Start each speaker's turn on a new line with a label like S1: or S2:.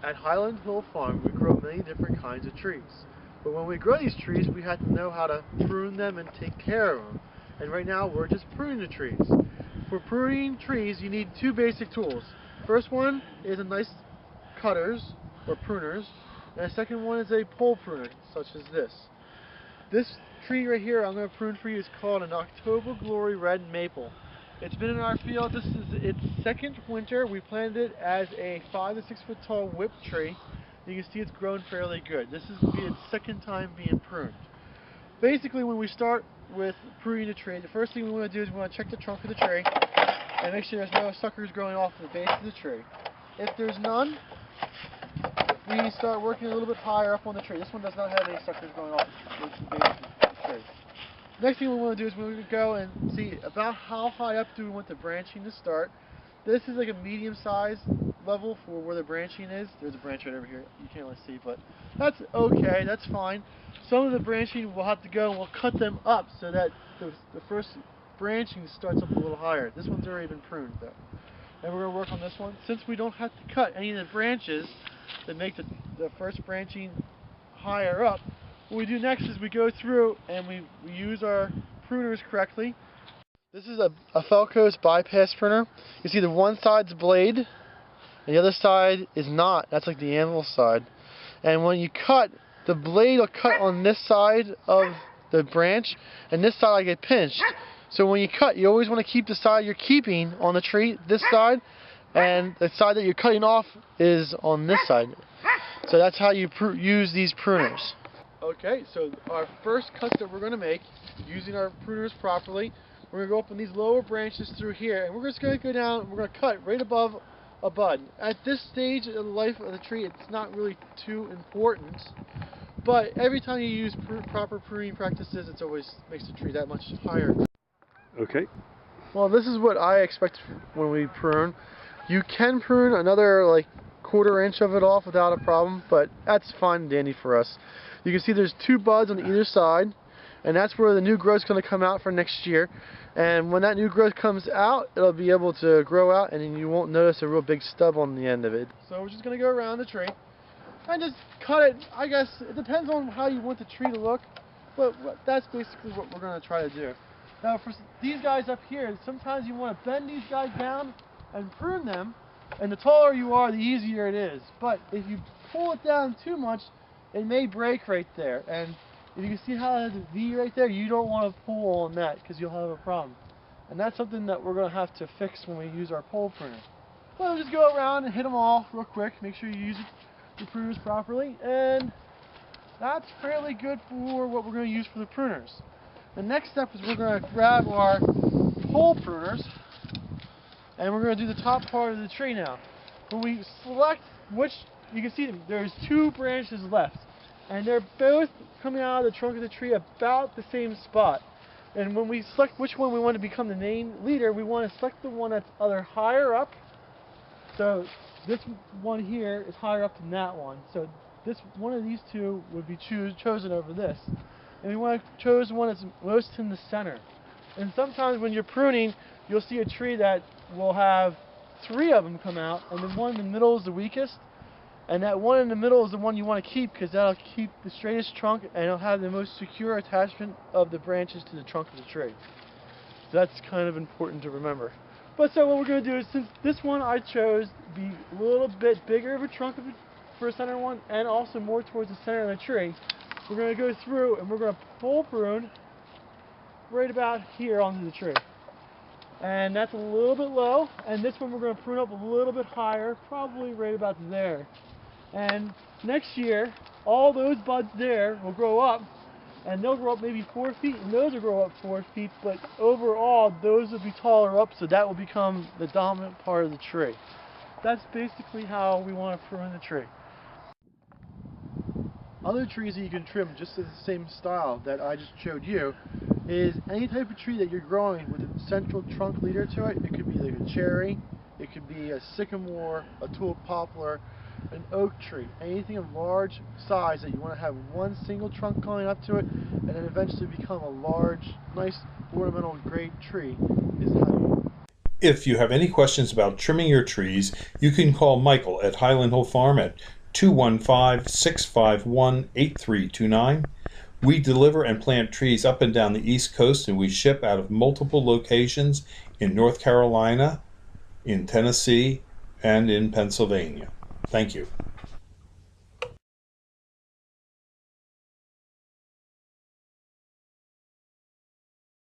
S1: At Highland Hill Farm, we grow many different kinds of trees. But when we grow these trees, we have to know how to prune them and take care of them. And right now, we're just pruning the trees. For pruning trees, you need two basic tools. First one is a nice cutters, or pruners, and the second one is a pole pruner, such as this. This tree right here I'm going to prune for you is called an October Glory Red Maple. It's been in our field. This is its second winter. We planted it as a 5 to 6 foot tall whip tree. You can see it's grown fairly good. This is going to be its second time being pruned. Basically, when we start with pruning the tree, the first thing we want to do is we want to check the trunk of the tree and make sure there's no suckers growing off the base of the tree. If there's none, we start working a little bit higher up on the tree. This one does not have any suckers growing off the base of the tree. Next thing we want to do is we go and see about how high up do we want the branching to start. This is like a medium size level for where the branching is. There's a branch right over here. You can't really see, but that's okay. That's fine. Some of the branching we'll have to go and we'll cut them up so that the first branching starts up a little higher. This one's already been pruned though. And we're going to work on this one. Since we don't have to cut any of the branches that make the first branching higher up, what we do next is we go through and we use our pruners correctly. This is a Felco's bypass pruner. You see the one side's blade and the other side is not. That's like the anvil side. And when you cut, the blade will cut on this side of the branch and this side will get pinched. So when you cut, you always want to keep the side you're keeping on the tree, this side, and the side that you're cutting off is on this side. So that's how you use these pruners. Okay, so our first cuts that we're going to make, using our pruners properly, we're going to go up on these lower branches through here, and we're just going to go down, we're going to cut right above a bud. At this stage of the life of the tree, it's not really too important, but every time you use proper pruning practices, it always makes the tree that much higher.
S2: Okay.
S1: Well, this is what I expect when we prune. You can prune another like 1/4 inch of it off without a problem, but that's fine and dandy for us. You can see there's 2 buds on either side, and that's where the new growth is going to come out for next year. And when that new growth comes out, it'll be able to grow out, and then you won't notice a real big stub on the end of it. So we're just going to go around the tree and just cut it. I guess it depends on how you want the tree to look, but that's basically what we're going to try to do. Now for these guys up here, sometimes you want to bend these guys down and prune them, and the taller you are, the easier it is. But if you pull it down too much, it may break right there. And if you can see how it has a V right there, you don't want to pull on that because you'll have a problem. And that's something that we're going to have to fix when we use our pole pruner. Well, just go around and hit them all real quick. Make sure you use the pruners properly. And that's fairly good for what we're going to use for the pruners. The next step is we're going to grab our pole pruners and we're going to do the top part of the tree now. When we select which, you can see there's 2 branches left, and they're both coming out of the trunk of the tree about the same spot. And when we select which one we want to become the main leader, we want to select the one that's either higher up. So this one here is higher up than that one. So this one of these 2 would be chosen over this. And we want to choose one that's most in the center. And sometimes when you're pruning, you'll see a tree that will have 3 of them come out, and the one in the middle is the weakest. And that one in the middle is the one you want to keep because that'll keep the straightest trunk and it'll have the most secure attachment of the branches to the trunk of the tree. So that's kind of important to remember. But so what we're going to do is, since this one I chose to be a little bit bigger of a trunk for a center one and also more towards the center of the tree, we're going to go through and we're going to pole prune right about here onto the tree. And that's a little bit low, and this one we're going to prune up a little bit higher, probably right about there. And next year, all those buds there will grow up, and they'll grow up maybe 4 feet, and those will grow up 4 feet, but overall, those will be taller up, so that will become the dominant part of the tree. That's basically how we want to prune the tree. Other trees that you can trim just as the same style that I just showed you is any type of tree that you're growing with a central trunk leader to it. It could be like a cherry, it could be a sycamore, a tulip poplar, an oak tree. Anything of large size that you want to have one single trunk going up to it and then eventually become a large, nice ornamental grade tree is how you
S2: If you have any questions about trimming your trees, you can call Michael at Highland Hill Farm at 215-651-8329. We deliver and plant trees up and down the East Coast, and we ship out of multiple locations in North Carolina, in Tennessee, and in Pennsylvania. Thank you.